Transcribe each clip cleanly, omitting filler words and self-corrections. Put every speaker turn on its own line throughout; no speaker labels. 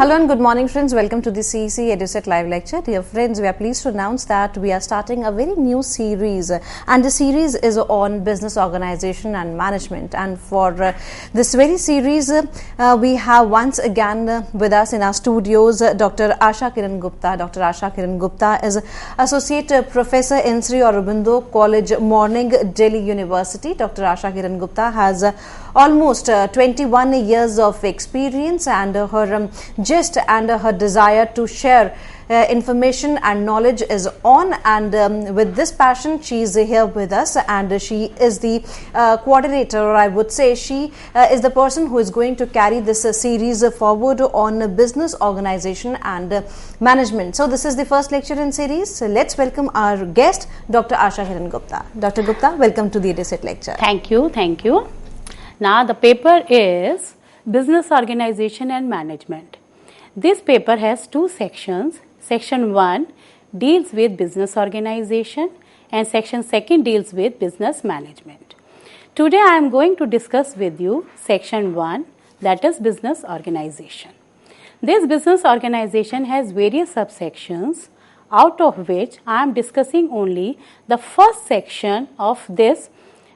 Hello and good morning friends, welcome to the CEC EduSet live lecture. Dear friends, we are pleased to announce that we are starting a very new series and the series is on business organization and management, and for this very series we have once again with us in our studios Dr. Asha Kiran Gupta. Dr. Asha Kiran Gupta is Associate Professor in Sri Aurobindo College, Morning, Delhi University. Dr. Asha Kiran Gupta has almost 21 years of experience, and her gist and her desire to share information and knowledge is on, and with this passion she is here with us, and she is the coordinator, or I would say she is the person who is going to carry this series forward on business organization and management. So this is the first lecture in series. So let's welcome our guest, Dr. Asha Kiran Gupta. Dr. Gupta, welcome to the EduSet lecture.
Thank you. Now the paper is Business Organization and Management. This paper has two sections. Section 1 deals with business organization and section 2 deals with business management. Today I am going to discuss with you section 1, that is business organization. This business organization has various subsections, out of which I am discussing only the first section of this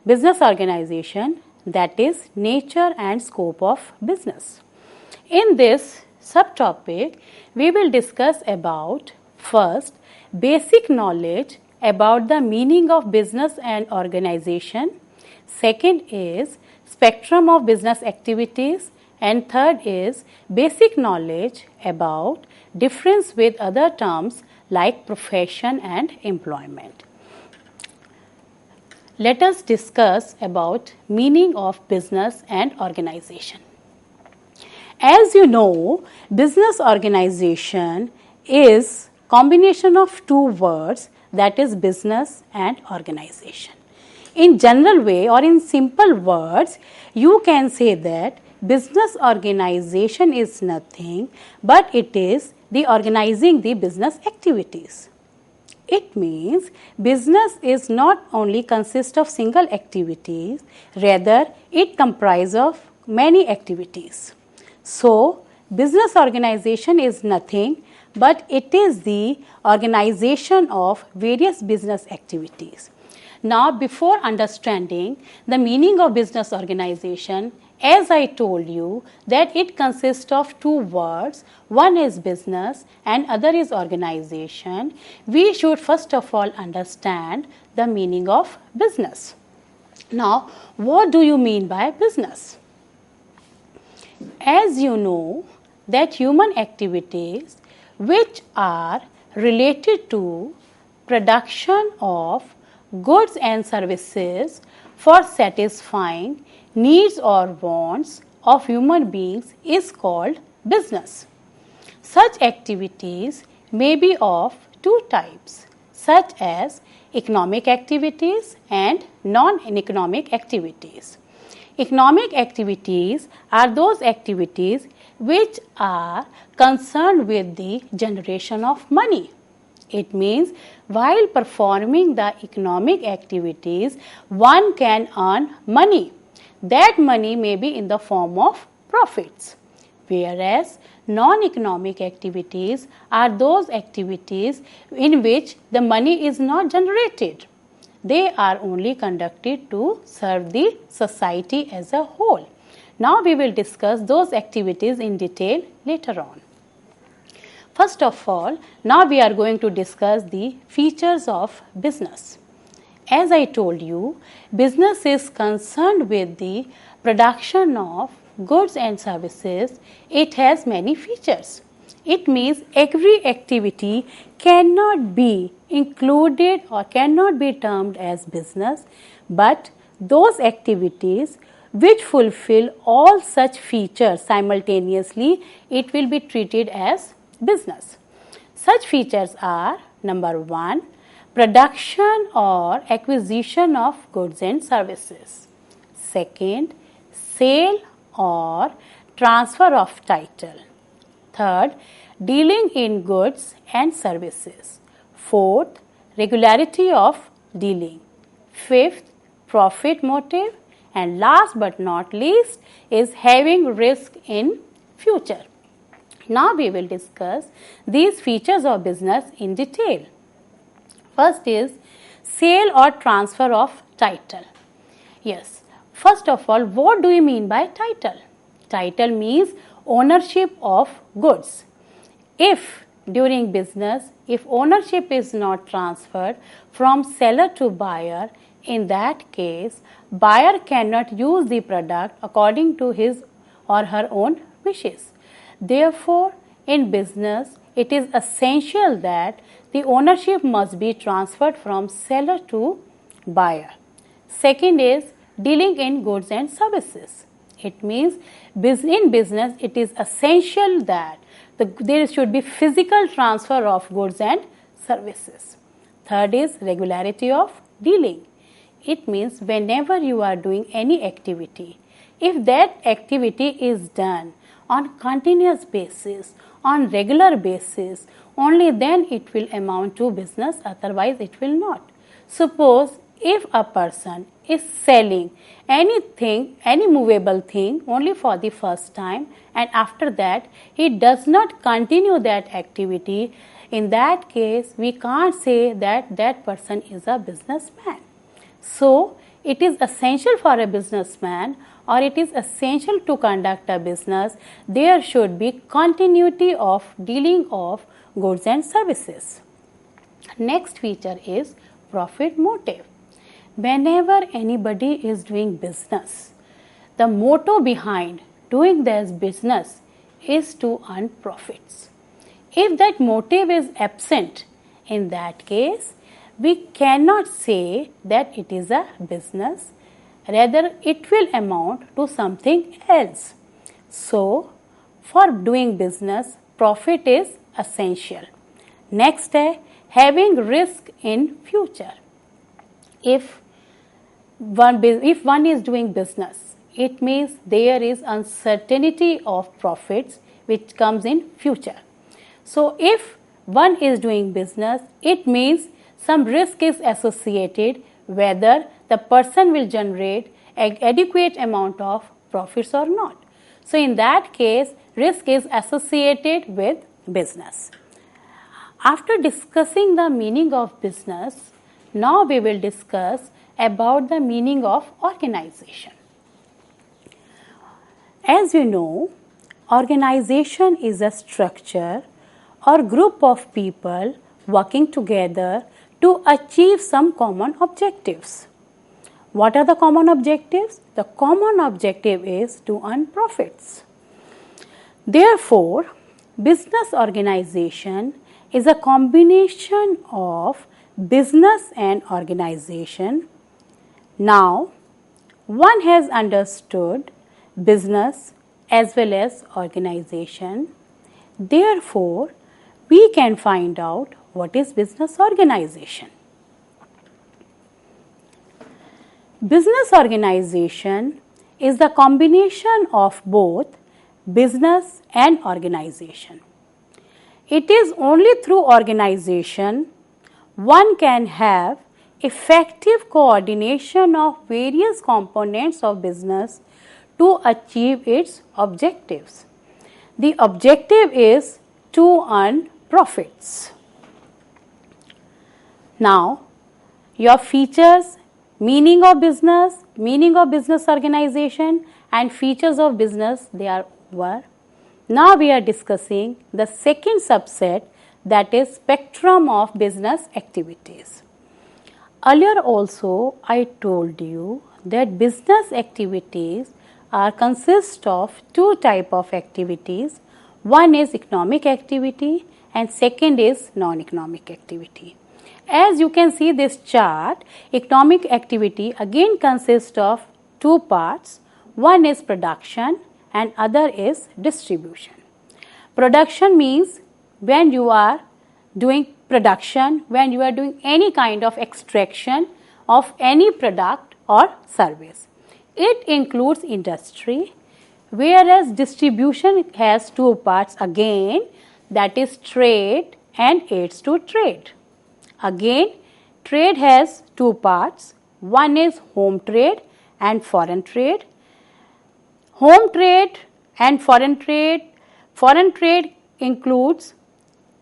business organization, that is nature and scope of business. In this subtopic, we will discuss about first basic knowledge about the meaning of business and organization. Second is spectrum of business activities, and third is basic knowledge about difference with other terms like profession and employment. Let us discuss about meaning of business and organization. As you know, business organization is combination of two words, that is business and organization. In general way or in simple words, you can say that business organization is nothing but it is the organizing the business activities. It means business is not only consist of single activities, rather it comprises of many activities. So, business organization is nothing but it is the organization of various business activities. Now, before understanding the meaning of business organization, as I told you that it consists of two words, one is business and other is organization, we should first of all understand the meaning of business. Now, what do you mean by business? As you know that human activities which are related to production of goods and services for satisfying needs or wants of human beings is called business. Such activities may be of two types, such as economic activities and non-economic activities. Economic activities are those activities which are concerned with the generation of money. It means while performing the economic activities, one can earn money. That money may be in the form of profits, whereas non-economic activities are those activities in which the money is not generated. They are only conducted to serve the society as a whole. Now we will discuss those activities in detail later on. First of all, now we are going to discuss the features of business. As I told you, business is concerned with the production of goods and services. It has many features. It means every activity cannot be included or cannot be termed as business, but those activities which fulfill all such features simultaneously, it will be treated as business. Such features are: number 1, production or acquisition of goods and services. Second, sale or transfer of title. Third, dealing in goods and services. Fourth, regularity of dealing. Fifth, profit motive. And last but not least is having risk in future. Now we will discuss these features of business in detail. First is sale or transfer of title. Yes, first of all, what do we mean by title? Title means ownership of goods. If during business, if ownership is not transferred from seller to buyer, in that case, buyer cannot use the product according to his or her own wishes. Therefore, in business, it is essential that the ownership must be transferred from seller to buyer. Second is dealing in goods and services. It means in business, it is essential that there should be physical transfer of goods and services. Third is regularity of dealing. It means whenever you are doing any activity, if that activity is done on continuous basis, on regular basis, only then it will amount to business, otherwise it will not. Suppose if a person is selling anything, any movable thing only for the first time, and after that he does not continue that activity, in that case we can't say that that person is a businessman. So it is essential for a businessman, or it is essential to conduct a business, there should be continuity of dealing of goods and services. Next feature is profit motive. Whenever anybody is doing business, the motto behind doing this business is to earn profits. If that motive is absent, in that case, we cannot say that it is a business, rather it will amount to something else. So, for doing business, profit is essential. Next, having risk in future. If one is doing business, it means there is uncertainty of profits which comes in future. So if one is doing business, it means some risk is associated whether the person will generate an adequate amount of profits or not. So in that case, risk is associated with business. After discussing the meaning of business, now we will discuss about the meaning of organization. As you know, organization is a structure or group of people working together to achieve some common objectives. What are the common objectives? The common objective is to earn profits. Therefore, business organization is a combination of business and organization. Now, one has understood business as well as organization. Therefore, we can find out what is business organization. Business organization is the combination of both business and organization. It is only through organization one can have effective coordination of various components of business to achieve its objectives. The objective is to earn profits. Now, your features, meaning of business organization, and features of business, they are over. Now we are discussing the second subset, that is spectrum of business activities. Earlier also I told you that business activities consist of two types of activities. One is economic activity and second is non-economic activity. As you can see this chart, economic activity again consists of two parts. One is production and other is distribution. Production means when you are doing production, when you are doing any kind of extraction of any product or service. It includes industry, whereas distribution has two parts again, that is trade and aids to trade. Again, trade has two parts. One is home trade and foreign trade. Home trade and foreign trade includes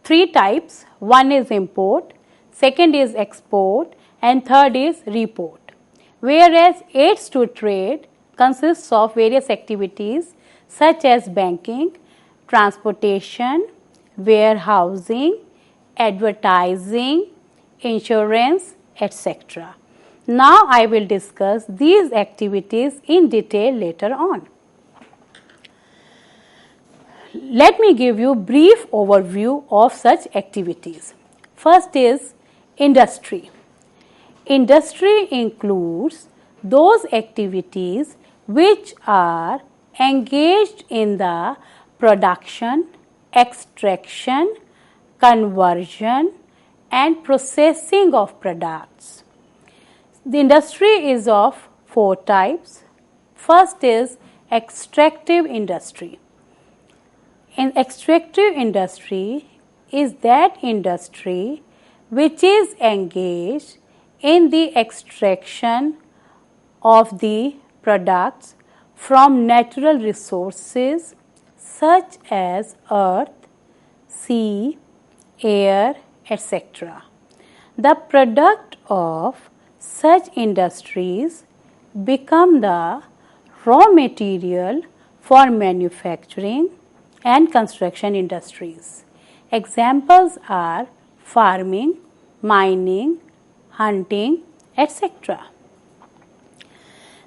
three types. One is import, second is export, and third is report. Whereas aids to trade consists of various activities such as banking, transportation, warehousing, advertising, insurance, etc. Now I will discuss these activities in detail later on. Let me give you a brief overview of such activities. First is industry. Industry includes those activities which are engaged in the production, extraction, conversion, and processing of products. The industry is of four types. First is extractive industry. In extractive industry is that industry which is engaged in the extraction of the products from natural resources such as earth, sea, air, etc. The product of such industries become the raw material for manufacturing and construction industries. Examples are farming, mining, hunting, etc.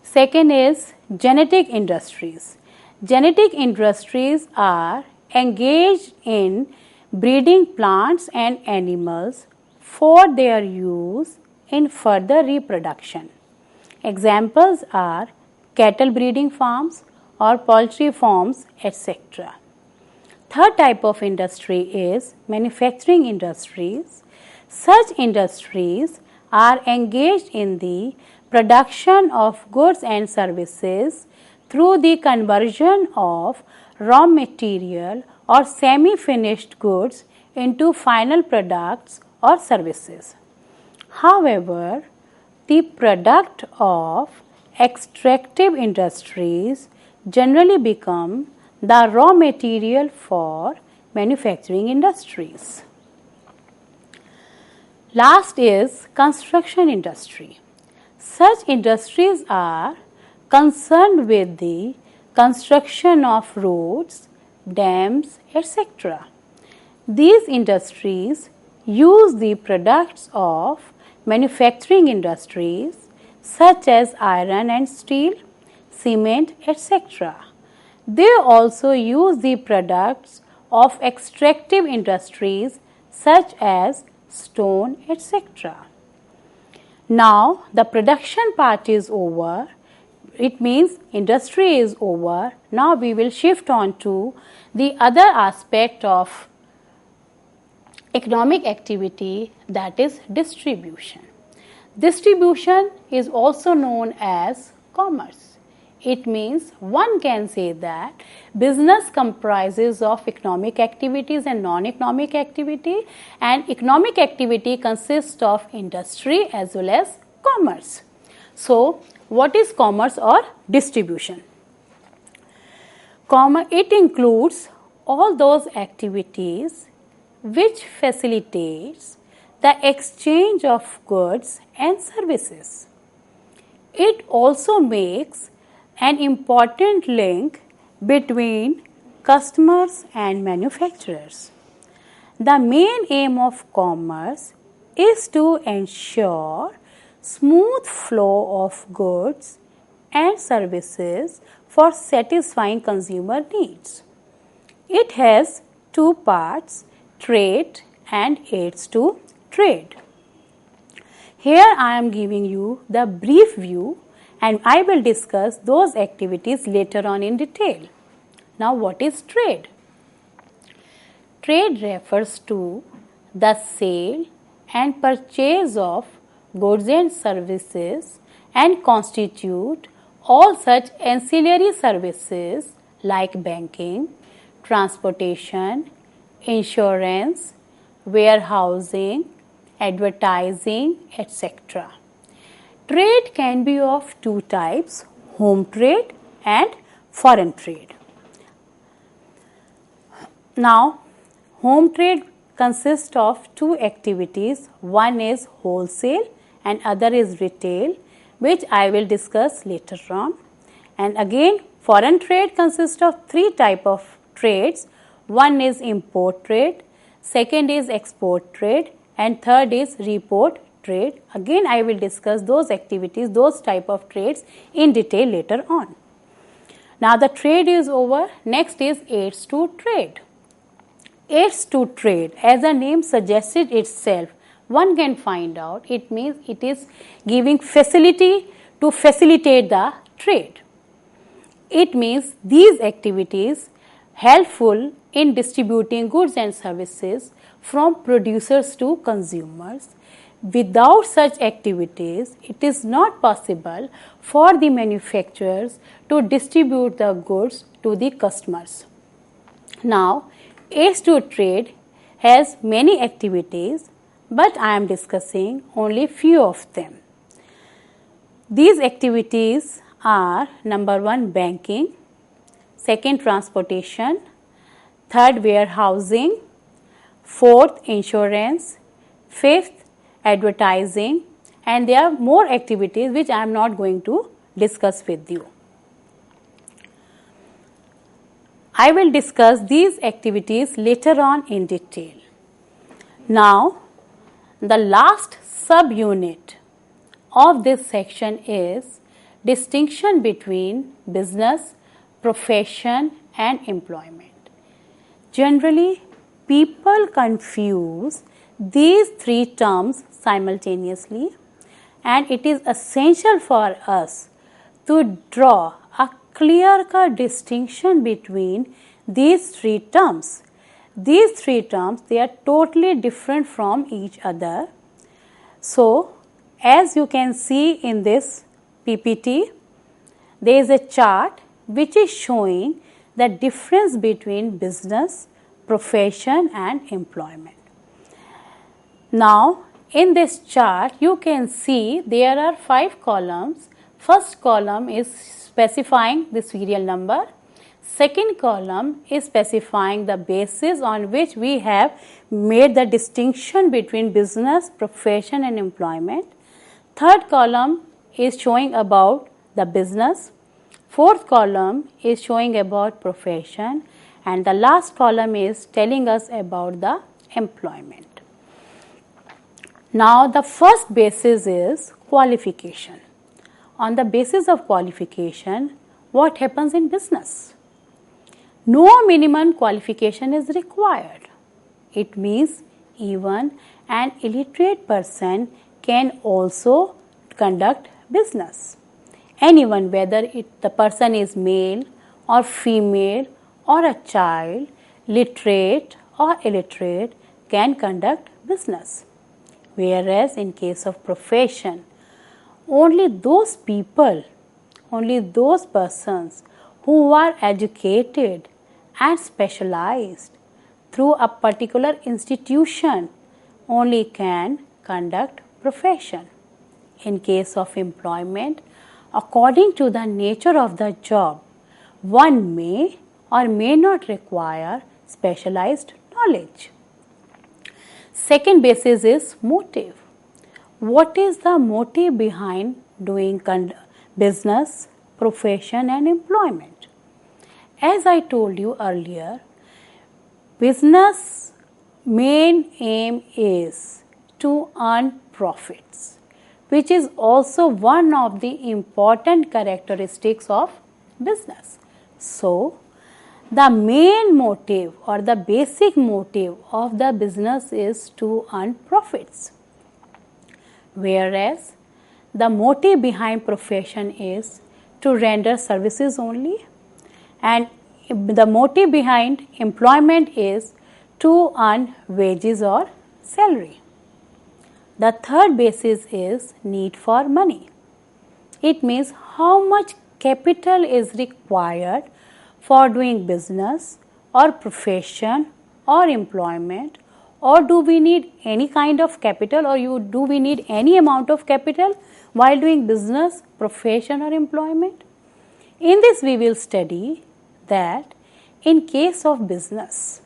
Second is genetic industries. Genetic industries are engaged in breeding plants and animals for their use in further reproduction. Examples are cattle breeding farms or poultry farms, etc. Third type of industry is manufacturing industries. Such industries are engaged in the production of goods and services through the conversion of raw material or semi-finished goods into final products or services. However, the product of extractive industries generally become the raw material for manufacturing industries. Last is construction industry. Such industries are concerned with the construction of roads, dams, etc. These industries use the products of manufacturing industries such as iron and steel, cement, etc. They also use the products of extractive industries such as stone, etc. Now the production part is over. It means industry is over. Now we will shift on to the other aspect of economic activity, that is distribution. Distribution is also known as commerce. It means one can say that business comprises of economic activities and non-economic activity, and economic activity consists of industry as well as commerce. So, what is commerce or distribution? It includes all those activities which facilitates the exchange of goods and services. It also makes an important link between customers and manufacturers. The main aim of commerce is to ensure smooth flow of goods and services for satisfying consumer needs. It has two parts, trade and aids to trade. Here I am giving you the brief view, and I will discuss those activities later on in detail. Now, what is trade? Trade refers to the sale and purchase of goods and services and constitute all such ancillary services like banking, transportation, insurance, warehousing, advertising, etc. Trade can be of two types, home trade and foreign trade. Now, Home trade consists of two activities. One is wholesale and other is retail, which I will discuss later on. And again, foreign trade consists of three types of trades. One is import trade, second is export trade, and third is report trade. Again, I will discuss those activities, those type of trades in detail later on. Now the trade is over. Next is aids to trade. Aids to trade, as the name suggested itself, one can find out it means it is giving facility to facilitate the trade. It means these activities helpful in distributing goods and services from producers to consumers. Without such activities, it is not possible for the manufacturers to distribute the goods to the customers. Now, aids to trade has many activities, but I am discussing only few of them. These activities are: number one, banking; second, transportation; third, warehousing; fourth, insurance; fifth, advertising, and there are more activities which I am not going to discuss with you. I will discuss these activities later on in detail. Now, the last subunit of this section is distinction between business, profession, and employment. Generally, people confuse these three terms simultaneously, and it is essential for us to draw a clear-cut distinction between these three terms. These three terms, they are totally different from each other. So, as you can see in this PPT, there is a chart which is showing the difference between business, profession, and employment. Now, in this chart, you can see there are 5 columns. First column is specifying the serial number. Second column is specifying the basis on which we have made the distinction between business, profession, and employment. Third column is showing about the business. Fourth column is showing about profession, and the last column is telling us about the employment. Now, the first basis is qualification. On the basis of qualification, what happens in business? No minimum qualification is required. It means even an illiterate person can also conduct business. Anyone, whether the person is male or female or a child, literate or illiterate, can conduct business. Whereas in case of profession, only those people, only those persons who are educated and specialized through a particular institution only can conduct profession. In case of employment, according to the nature of the job, one may or may not require specialized knowledge. Second basis is motive. What is the motive behind doing business, profession, and employment? As I told you earlier, business main aim is to earn profits, which is also one of the important characteristics of business. So, the main motive or the basic motive of the business is to earn profits, whereas the motive behind profession is to render services only, and the motive behind employment is to earn wages or salary. The third basis is need for money. It means how much capital is required for doing business or profession or employment, or do we need any kind of capital, or do we need any amount of capital while doing business, profession, or employment? In this we will study that in case of business,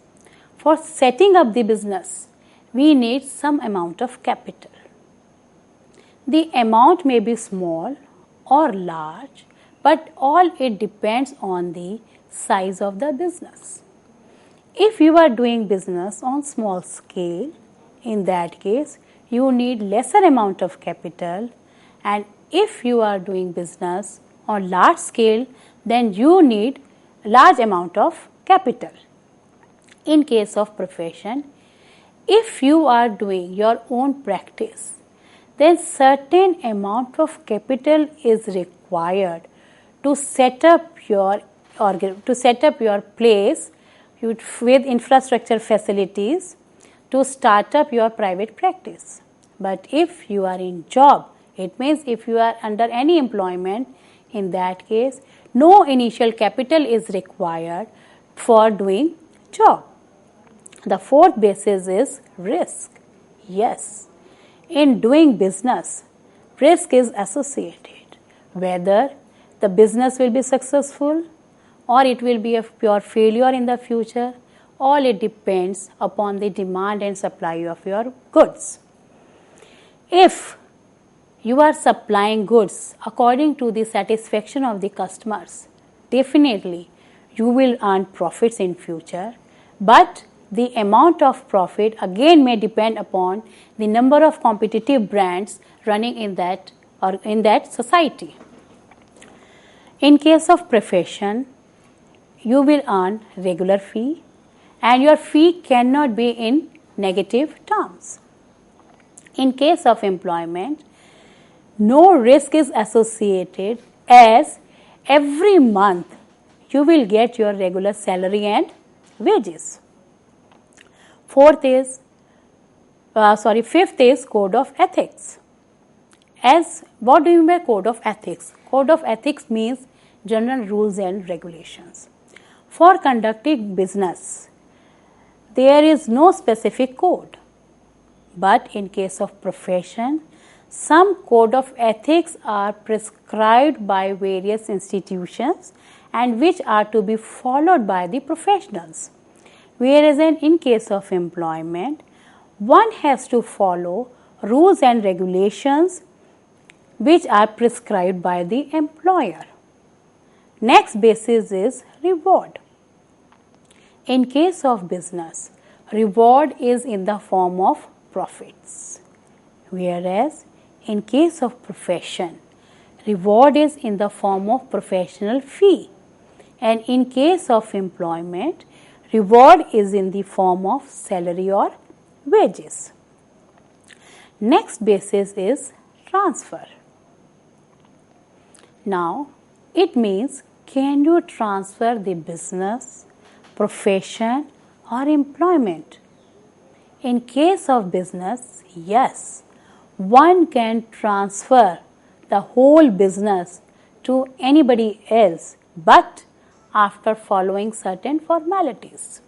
for setting up the business, we need some amount of capital. The amount may be small or large, but all it depends on the size of the business. If you are doing business on small scale, in that case, you need lesser amount of capital, and if you are doing business on large scale, then you need large amount of capital. In case of profession, if you are doing your own practice, then certain amount of capital is required to set up your place with infrastructure facilities to start up your private practice. But if you are in job, it means if you are under any employment, in that case, no initial capital is required for doing job. The fourth basis is risk. Yes, in doing business, risk is associated. Whether the business will be successful or it will be a pure failure in the future, all it depends upon the demand and supply of your goods. If you are supplying goods according to the satisfaction of the customers, definitely you will earn profits in future, but the amount of profit again may depend upon the number of competitive brands running in that society. In case of profession, you will earn regular fee, and your fee cannot be in negative terms. In case of employment, no risk is associated, as every month you will get your regular salary and wages. Fifth is code of ethics. As what do you mean by code of ethics? Code of ethics means general rules and regulations. For conducting business, there is no specific code. But in case of profession, some code of ethics are prescribed by various institutions and which are to be followed by the professionals. Whereas in case of employment, one has to follow rules and regulations which are prescribed by the employer. Next basis is reward. In case of business, reward is in the form of profits. Whereas in case of profession, reward is in the form of professional fee. And in case of employment, reward is in the form of salary or wages. Next basis is transfer. Now, it means can you transfer the business, profession or employment? In case of business, yes, one can transfer the whole business to anybody else, but after following certain formalities.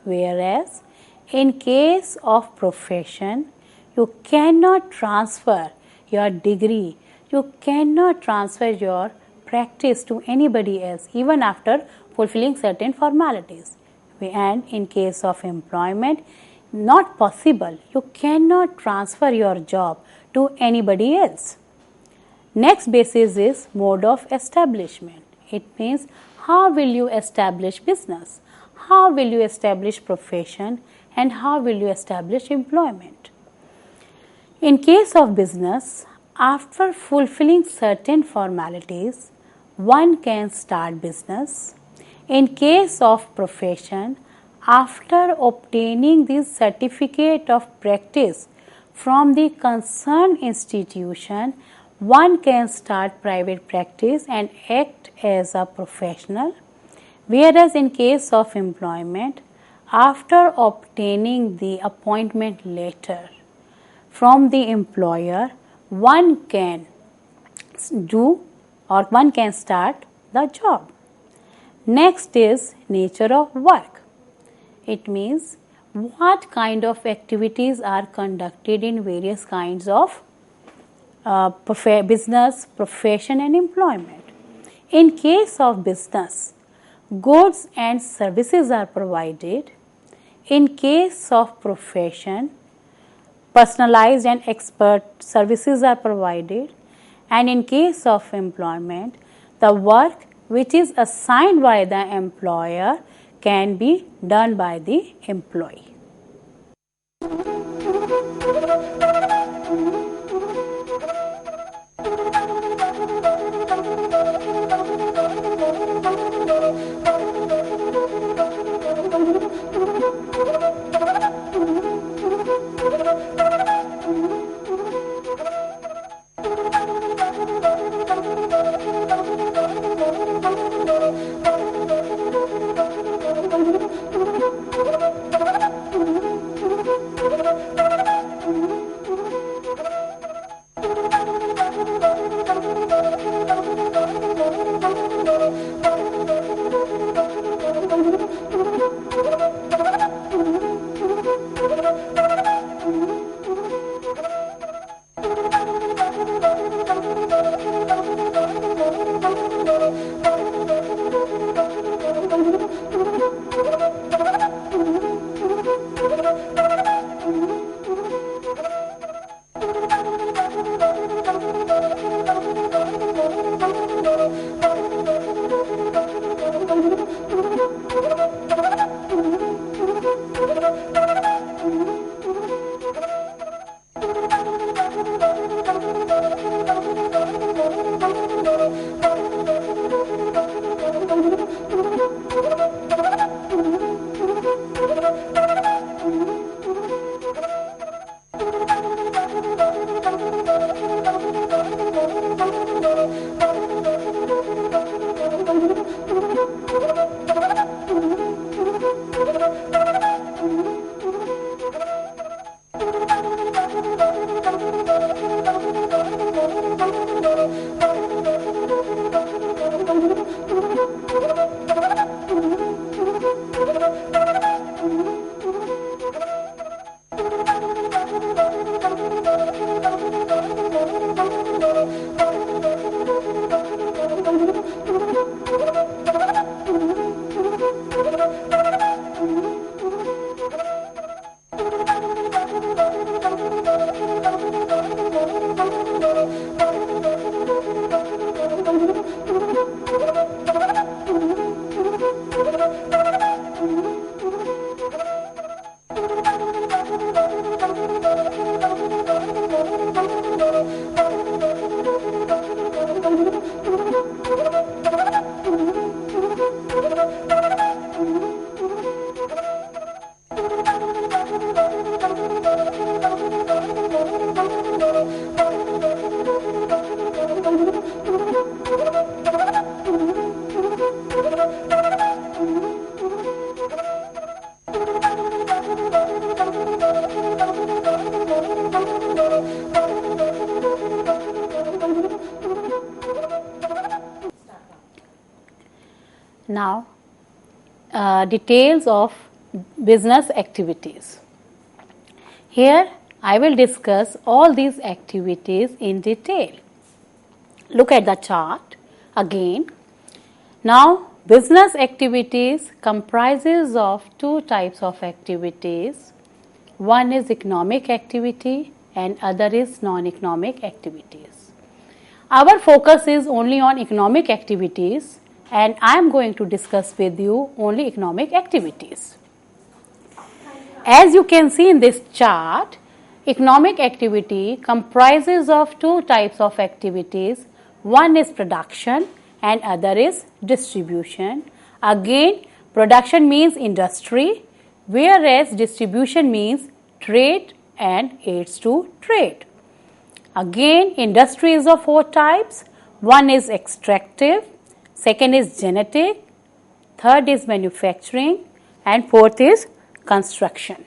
Whereas in case of profession, you cannot transfer your degree, you cannot transfer your practice to anybody else even after fulfilling certain formalities. And in case of employment, not possible. You cannot transfer your job to anybody else. Next basis is mode of establishment. It means how will you establish business, how will you establish profession, and how will you establish employment. In case of business, after fulfilling certain formalities, one can start business. In case of profession, after obtaining the certificate of practice from the concerned institution, one can start private practice and act as a professional. Whereas in case of employment, after obtaining the appointment letter from the employer, one can start the job. Next is nature of work. It means what kind of activities are conducted in various kinds of business, profession and employment. In case of business, goods and services are provided. In case of profession, personalized and expert services are provided, and in case of employment, the work which is assigned by the employer can be done by the employee. Now, details of business activities. Here I will discuss all these activities in detail. Look at the chart again. Now, business activities comprises of two types of activities. One is economic activity and other is non-economic activities. Our focus is only on economic activities, and I am going to discuss with you only economic activities. As you can see in this chart, economic activity comprises of two types of activities. One is production and other is distribution. Again, production means industry, whereas distribution means trade and aids to trade. Again, industry is of four types. One is extractive, second is genetic, third is manufacturing, and fourth is construction.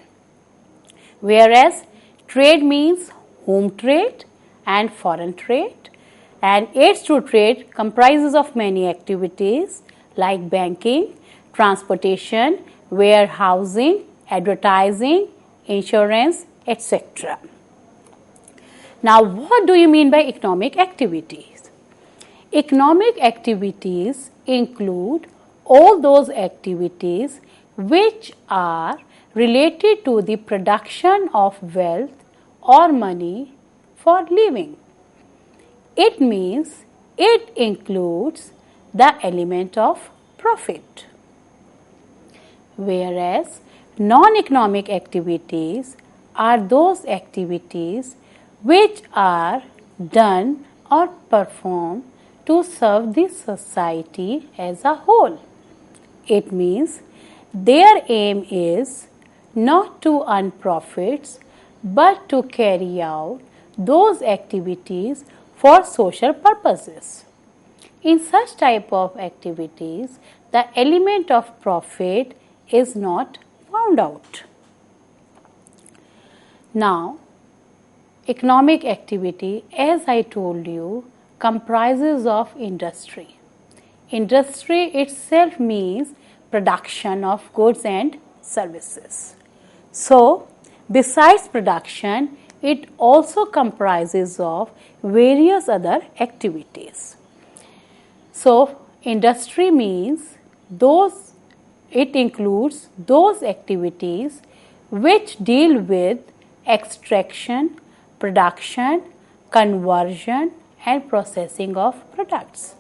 Whereas trade means home trade and foreign trade, and aids to trade comprises of many activities like banking, transportation, warehousing, advertising, insurance, etc. Now, what do you mean by economic activities? Economic activities include all those activities which are related to the production of wealth or money for living. It means it includes the element of profit. Whereas non-economic activities are those activities which are done or performed to serve the society as a whole. It means their aim is not to earn profits but to carry out those activities for social purposes. In such type of activities, the element of profit is not found out. Now, economic activity, as I told you, comprises of industry. Industry itself means production of goods and services. So, besides production, it also comprises of various other activities. So, industry means it includes those activities which deal with extraction, production, conversion and processing of products.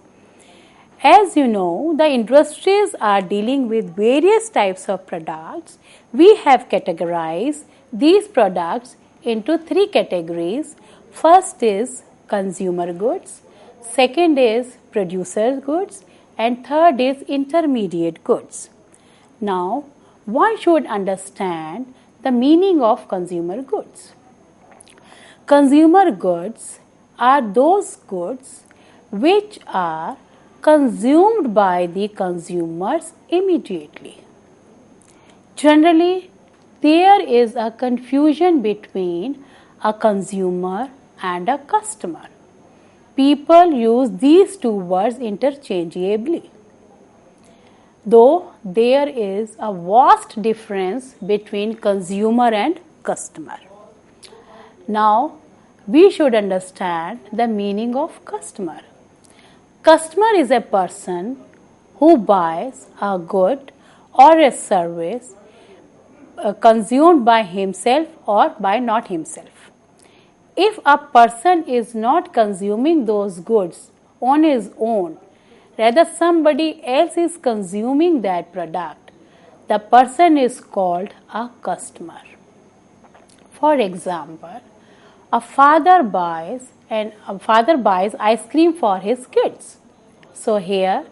As you know, the industries are dealing with various types of products. We have categorized these products into three categories. First is consumer goods, second is producer goods, and third is intermediate goods. Now, one should understand the meaning of consumer goods. Consumer goods are those goods which are consumed by the consumers immediately. Generally, there is a confusion between a consumer and a customer. People use these two words interchangeably, though there is a vast difference between consumer and customer. Now, we should understand the meaning of customer. Customer is a person who buys a good or a service consumed by himself or by not himself. If a person is not consuming those goods on his own, rather somebody else is consuming that product, the person is called a customer. For example, a father buys ice cream for his kids. So here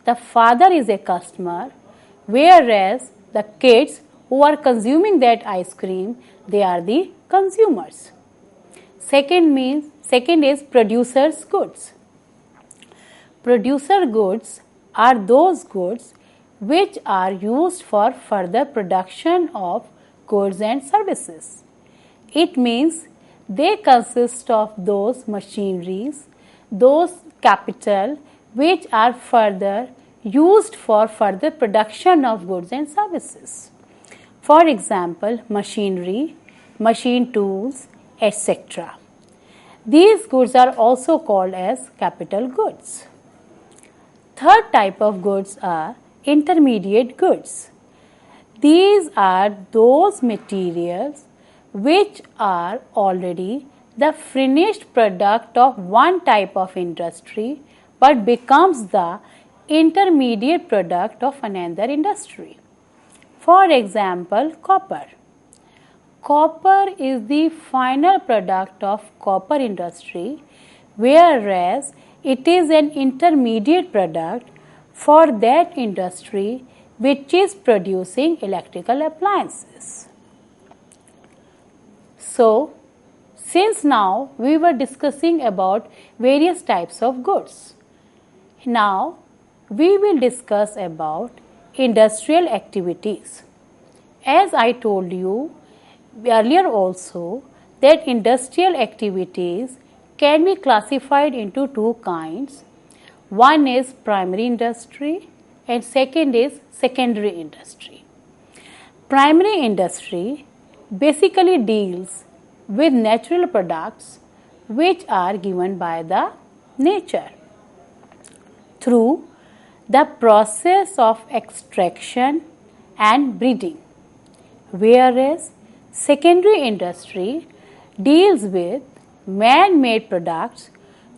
the father is a customer, whereas the kids who are consuming that ice cream, they are the consumers. Second is producer's goods. Producer goods are those goods which are used for further production of goods and services. It means they consist of those machineries, those capital which are further used for further production of goods and services. For example, machinery, machine tools, etc. These goods are also called as capital goods. Third type of goods are intermediate goods. These are those materials which are already the finished product of one type of industry but becomes the intermediate product of another industry. For example, copper. Copper is the final product of copper industry, whereas it is an intermediate product for that industry which is producing electrical appliances. So, since now we were discussing about various types of goods, now we will discuss about industrial activities. As I told you earlier also that industrial activities can be classified into two kinds. One is primary industry and second is secondary industry. Primary industry basically deals with natural products which are given by the nature through the process of extraction and breeding, whereas secondary industry deals with man-made products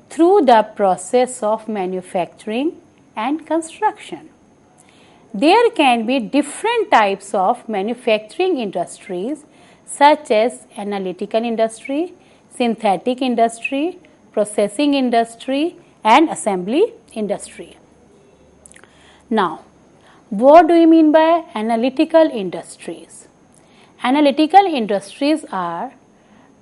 through the process of manufacturing and construction. There can be different types of manufacturing industries such as analytical industry, synthetic industry, processing industry and assembly industry. Now, what do we mean by analytical industries? Analytical industries are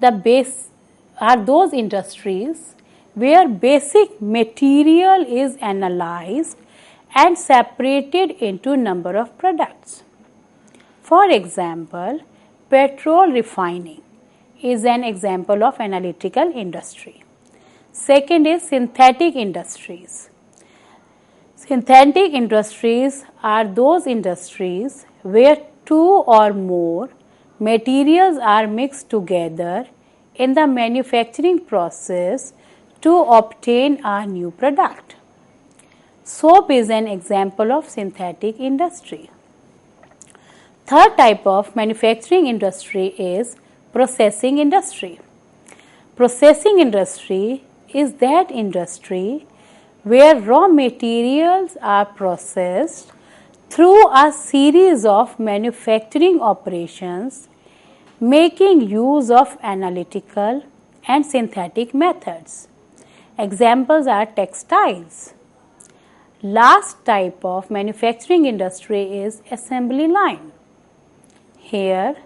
those industries where basic material is analyzed and separated into number of products. For example, petrol refining is an example of analytical industry. Second is synthetic industries. Synthetic industries are those industries where two or more materials are mixed together in the manufacturing process to obtain a new product. Soap is an example of synthetic industry. Third type of manufacturing industry is processing industry. Processing industry is that industry where raw materials are processed through a series of manufacturing operations making use of analytical and synthetic methods. Examples are textiles. Last type of manufacturing industry is assembly line. Here,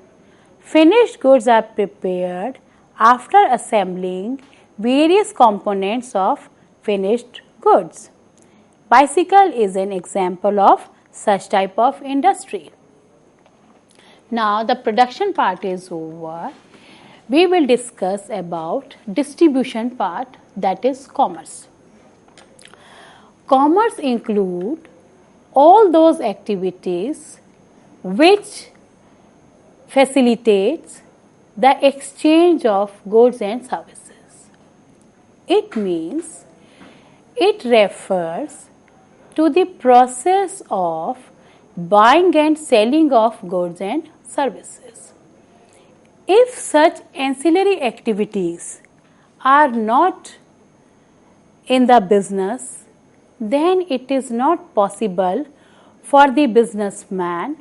finished goods are prepared after assembling various components of finished goods. Bicycle is an example of such type of industry. Now, the production part is over. We will discuss about distribution part, that is commerce. Commerce include all those activities which facilitates the exchange of goods and services. It means it refers to the process of buying and selling of goods and services. If such ancillary activities are not in the business, then it is not possible for the businessman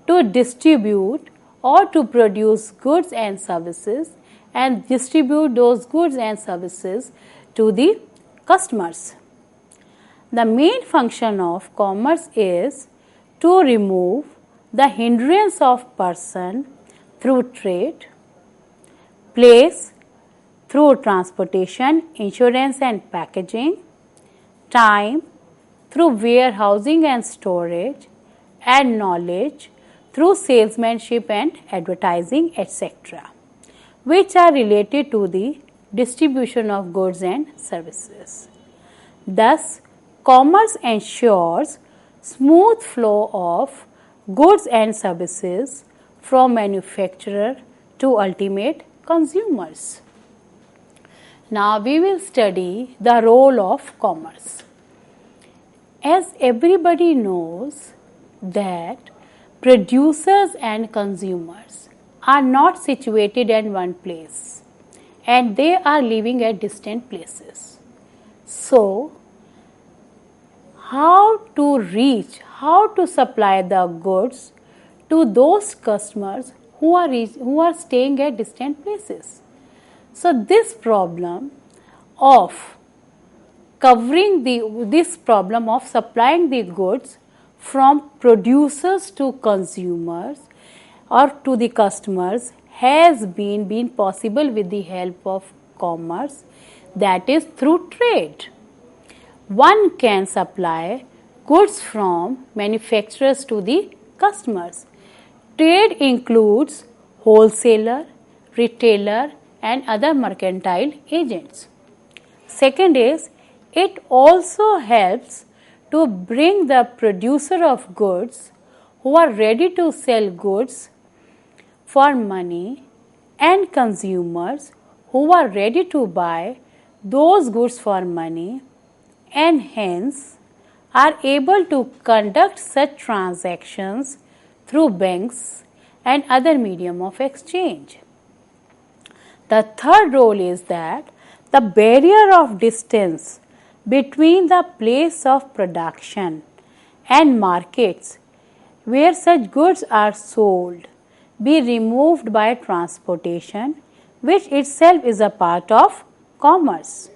to distribute or to produce goods and services and distribute those goods and services to the customers. The main function of commerce is to remove the hindrance of person through trade, place through transportation, insurance and packaging, time through warehousing and storage, and knowledge through salesmanship and advertising, etc., which are related to the distribution of goods and services. Thus, commerce ensures smooth flow of goods and services from manufacturer to ultimate consumers. Now we will study the role of commerce. As everybody knows that producers and consumers are not situated in one place and they are living at distant places. So, how to supply the goods to those customers who are staying at distant places. So this problem of supplying the goods from producers to consumers or to the customers has been possible with the help of commerce, that is through trade. One can supply goods from manufacturers to the customers. Trade includes wholesaler, retailer and other mercantile agents. Second is, it also helps to bring the producer of goods who are ready to sell goods for money and consumers who are ready to buy those goods for money and hence are able to conduct such transactions through banks and other medium of exchange. The third role is that the barrier of distance between the place of production and markets where such goods are sold be removed by transportation, which itself is a part of commerce.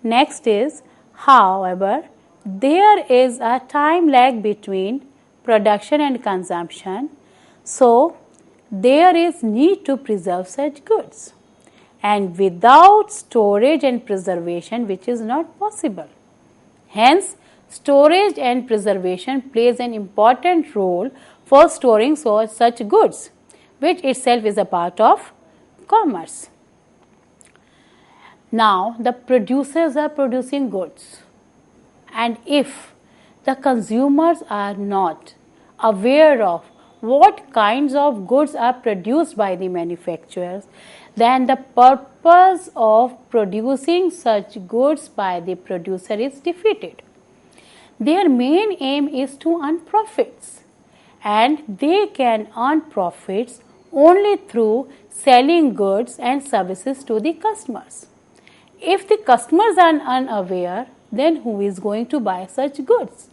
Next is, however, there is a time lag between production and consumption, so there is need to preserve such goods, and without storage and preservation which is not possible. Hence, storage and preservation plays an important role for storing such goods, which itself is a part of commerce. Now, the producers are producing goods, and if the consumers are not aware of what kinds of goods are produced by the manufacturers, then the purpose of producing such goods by the producer is defeated. Their main aim is to earn profits, and they can earn profits only through selling goods and services to the customers. If the customers are unaware, then who is going to buy such goods?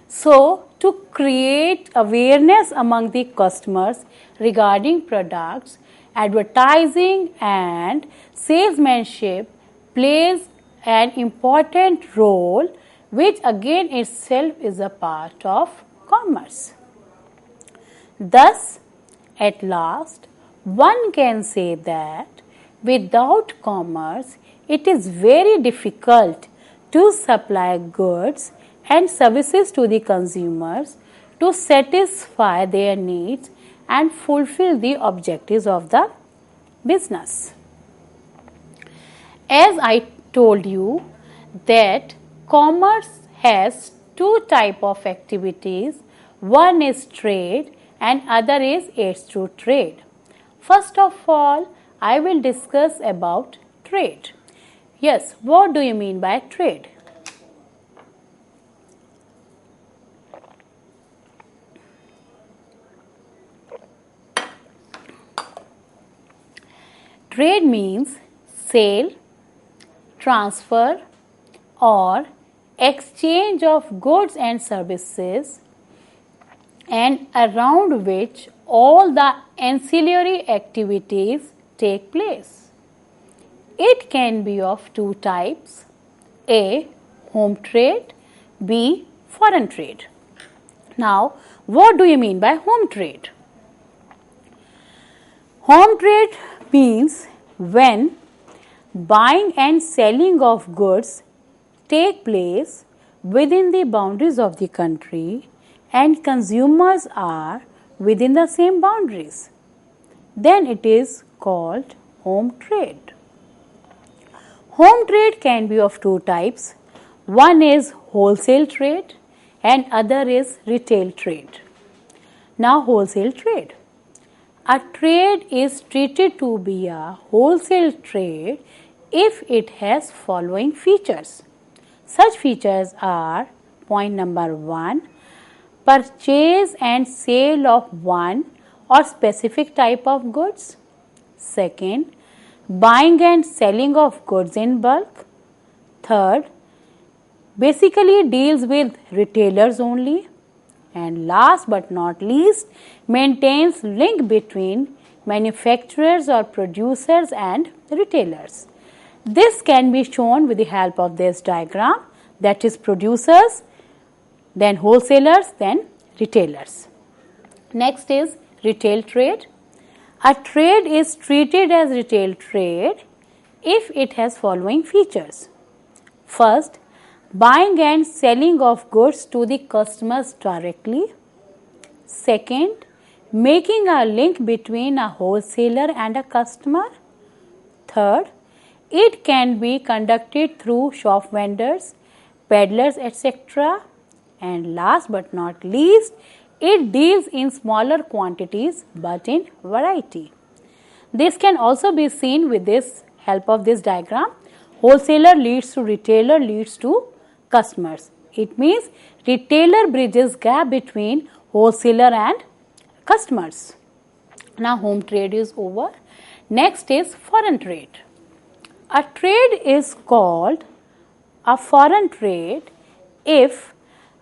So, to create awareness among the customers regarding products, advertising and salesmanship plays an important role, which again itself is a part of commerce. Thus, at last, one can say that without commerce, it is very difficult to supply goods and services to the consumers to satisfy their needs and fulfill the objectives of the business. As I told you that commerce has two types of activities. One is trade and other is aids to trade. First of all, I will discuss about trade. Yes, what do you mean by trade? Trade means sale, transfer or exchange of goods and services, and around which all the ancillary activities take place. It can be of two types: A. Home trade, B. Foreign trade. Now, what do you mean by home trade? Home trade means when buying and selling of goods take place within the boundaries of the country and consumers are within the same boundaries. Then it is called home trade. Home trade can be of two types. One is wholesale trade and other is retail trade. Now, wholesale trade. A trade is treated to be a wholesale trade if it has following features. Such features are: point number 1, purchase and sale of one or specific type of goods. Second, buying and selling of goods in bulk. Third, basically deals with retailers only. And last but not least, maintains link between manufacturers or producers and retailers. This can be shown with the help of this diagram, that is producers, then wholesalers, then retailers. Next is retail trade. A trade is treated as retail trade if it has following features. First, buying and selling of goods to the customers directly. Second, making a link between a wholesaler and a customer. Third, it can be conducted through shop vendors, peddlers, etc. And last but not least, it deals in smaller quantities but in variety. This can also be seen with this help of this diagram. Wholesaler leads to retailer leads to customers. It means retailer bridges gap between wholesaler and customers. Now home trade is over. Next is foreign trade. A trade is called a foreign trade if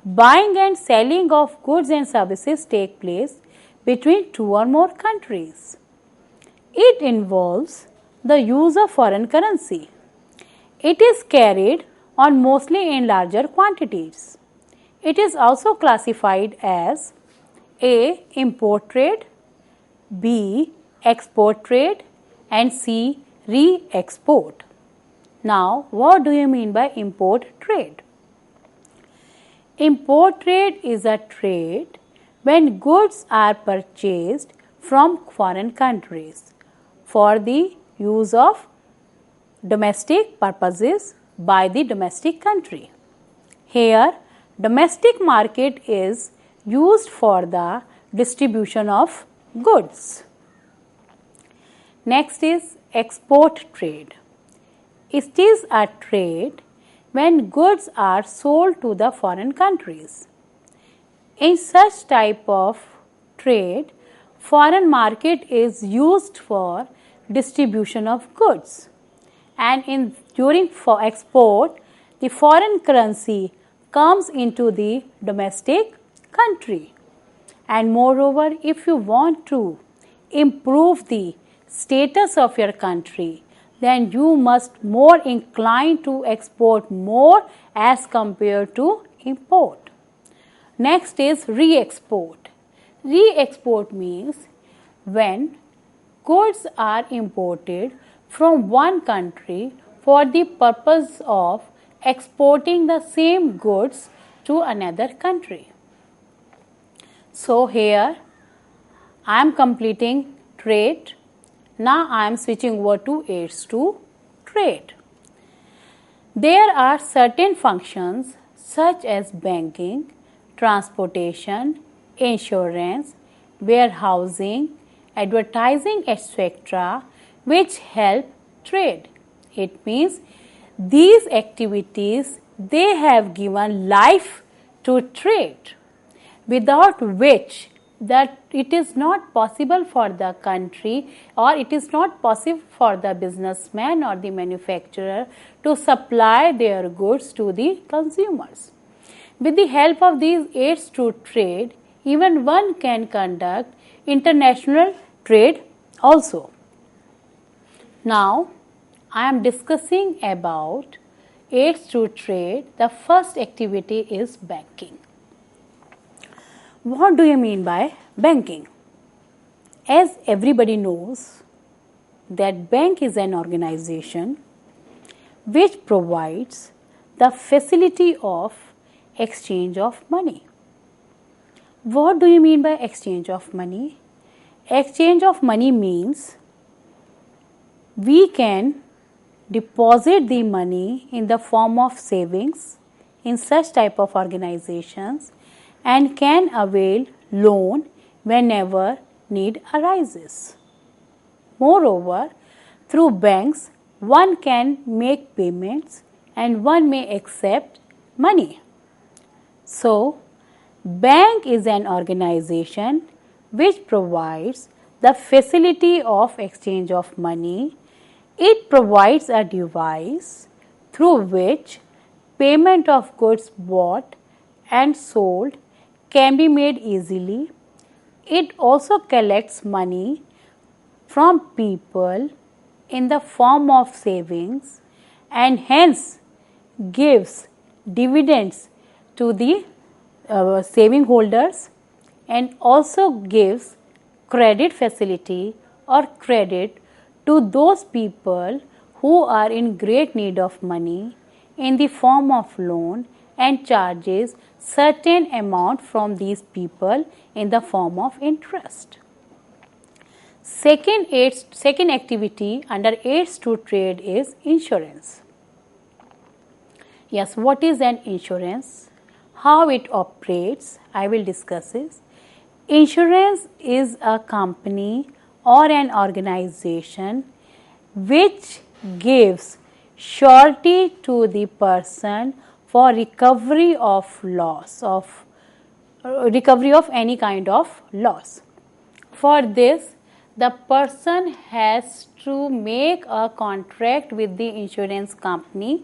buying and selling of goods and services take place between two or more countries. It involves the use of foreign currency. It is carried on mostly in larger quantities. It is also classified as A. Import trade, B. Export trade, and C. Re-export. Now, what do you mean by import trade? Import trade is a trade when goods are purchased from foreign countries for the use of domestic purposes by the domestic country. Here, domestic market is used for the distribution of goods. Next is export trade. It is a trade when goods are sold to the foreign countries. In such type of trade, foreign market is used for distribution of goods, and during for export, the foreign currency comes into the domestic country. And moreover, if you want to improve the status of your country, then you must more inclined to export more as compared to import. Next is re-export. Re-export means when goods are imported from one country for the purpose of exporting the same goods to another country. So here I am completing trade. Now I am switching over to aids to trade. There are certain functions such as banking, transportation, insurance, warehousing, advertising, etc., which help trade. It means these activities, they have given life to trade, without which that it is not possible for the country, or it is not possible for the businessman or the manufacturer to supply their goods to the consumers. With the help of these aids to trade, even one can conduct international trade also. Now, I am discussing about aids to trade. The first activity is banking. What do you mean by banking? As everybody knows that bank is an organization which provides the facility of exchange of money. What do you mean by exchange of money? Exchange of money means we can deposit the money in the form of savings in such type of organizations and can avail loan whenever need arises. Moreover, through banks, one can make payments and one may accept money. So, bank is an organization which provides the facility of exchange of money. It provides a device through which payment of goods bought and sold can be made easily. It also collects money from people in the form of savings and hence gives dividends to the saving holders, and also gives credit facility or credit to those people who are in great need of money in the form of loan, and charges certain amount from these people in the form of interest. Second activity under aids to trade is insurance. Yes, what is an insurance? How it operates, I will discuss this. Insurance is a company or an organization which gives surety to the person for recovery of loss of recovery of any kind of loss. For this, the person has to make a contract with the insurance company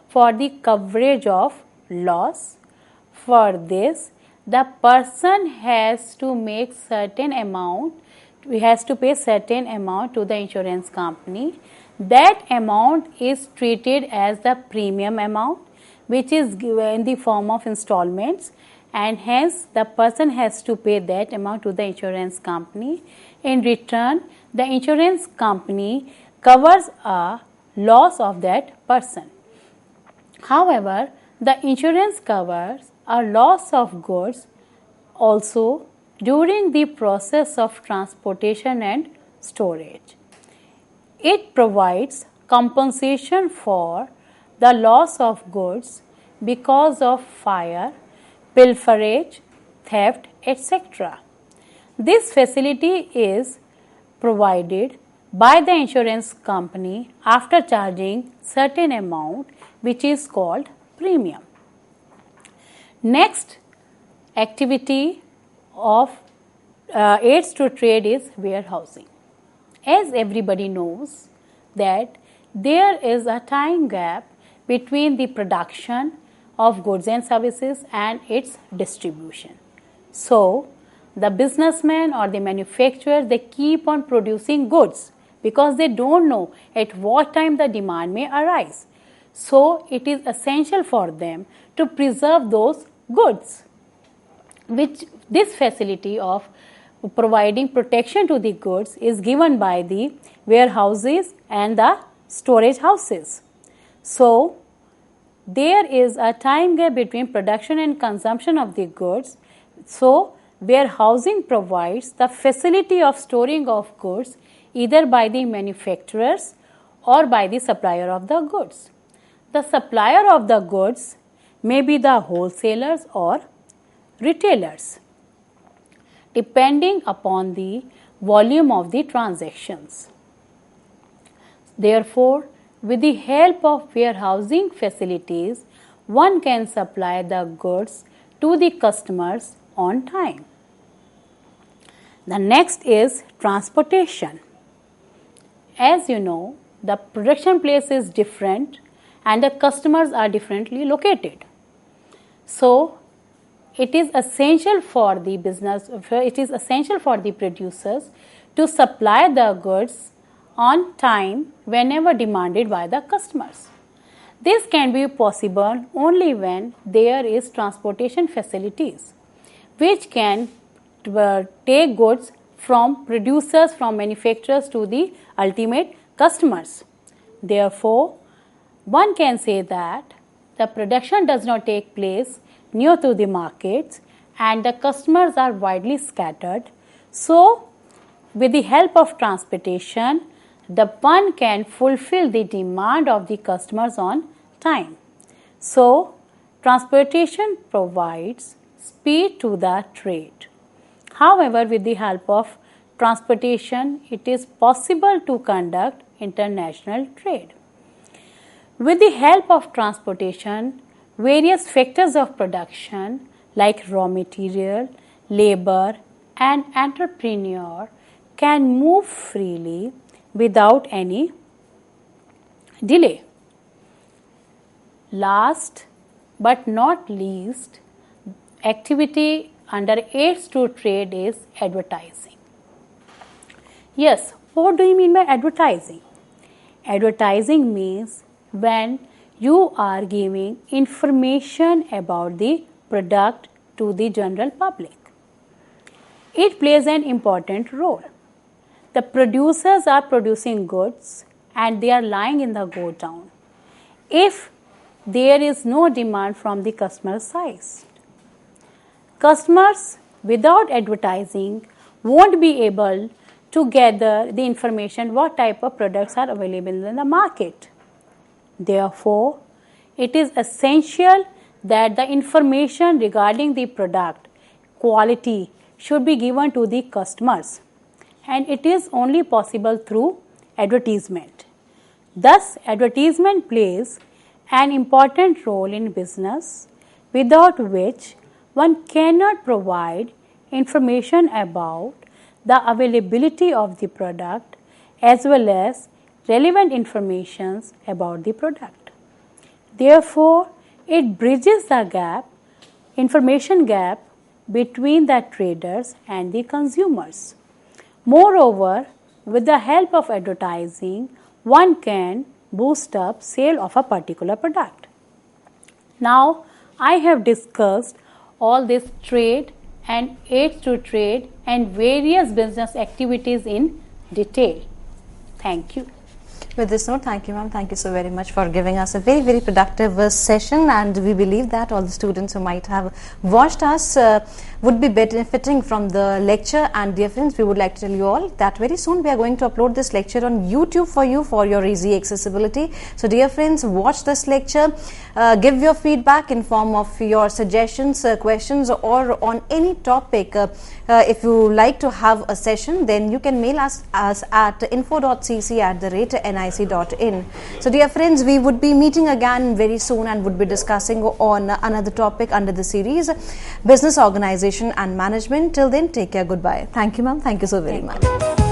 for the coverage of loss. For this, the person has to make certain amount, he has to pay certain amount to the insurance company. That amount is treated as the premium amount, which is given in the form of installments, and hence the person has to pay that amount to the insurance company. In return, the insurance company covers a loss of that person. However, the insurance covers a loss of goods also during the process of transportation and storage. It provides compensation for the loss of goods because of fire, pilferage, theft, etc. This facility is provided by the insurance company after charging certain amount, which is called premium. Next activity of aids to trade is warehousing. As everybody knows that there is a time gap between the production of goods and services and its distribution. So, the businessman or the manufacturer, they keep on producing goods because they don't know at what time the demand may arise. So, it is essential for them to preserve those goods, which this facility of providing protection to the goods is given by the warehouses and the storage houses. So, there is a time gap between production and consumption of the goods. So, warehousing provides the facility of storing of goods either by the manufacturers or by the supplier of the goods. The supplier of the goods may be the wholesalers or retailers, depending upon the volume of the transactions. Therefore, with the help of warehousing facilities, one can supply the goods to the customers on time. The next is transportation. As you know, the production place is different and the customers are differently located. So, it is essential for the producers to supply the goods on time whenever demanded by the customers. This can be possible only when there is transportation facilities which can take goods from producers, from manufacturers to the ultimate customers. Therefore, one can say that the production does not take place near to the markets and the customers are widely scattered. So, with the help of transportation, the one can fulfill the demand of the customers on time. So, transportation provides speed to the trade. However, with the help of transportation, it is possible to conduct international trade. With the help of transportation, various factors of production like raw material, labor, and entrepreneur can move freely without any delay. Last but not least, activity under aids to trade is advertising. Yes, what do you mean by advertising? Advertising means when you are giving information about the product to the general public. It plays an important role. The producers are producing goods and they are lying in the godown. If there is no demand from the customer side, customers without advertising won't be able to gather the information what type of products are available in the market. Therefore, it is essential that the information regarding the product quality should be given to the customers, and it is only possible through advertisement. Thus, advertisement plays an important role in business, without which one cannot provide information about the availability of the product as well as relevant information about the product. Therefore, it bridges the gap, information gap between the traders and the consumers. Moreover, with the help of advertising, one can boost up sale of a particular product. Now, I have discussed all this trade and aids to trade and various business activities in detail. Thank you.
With this note, thank you, ma'am. Thank you so very much for giving us a very, very productive session, and we believe that all the students who might have watched us would be benefiting from the lecture. And dear friends, we would like to tell you all that very soon we are going to upload this lecture on YouTube for you for your easy accessibility. So dear friends, watch this lecture, give your feedback in form of your suggestions, questions, or on any topic. If you like to have a session, then you can mail us at info.cc@nic.in. So dear friends, we would be meeting again very soon and would be discussing on another topic under the series Business Organization and Management. Till then, take care. Goodbye. Thank you, ma'am. Thank you so very much.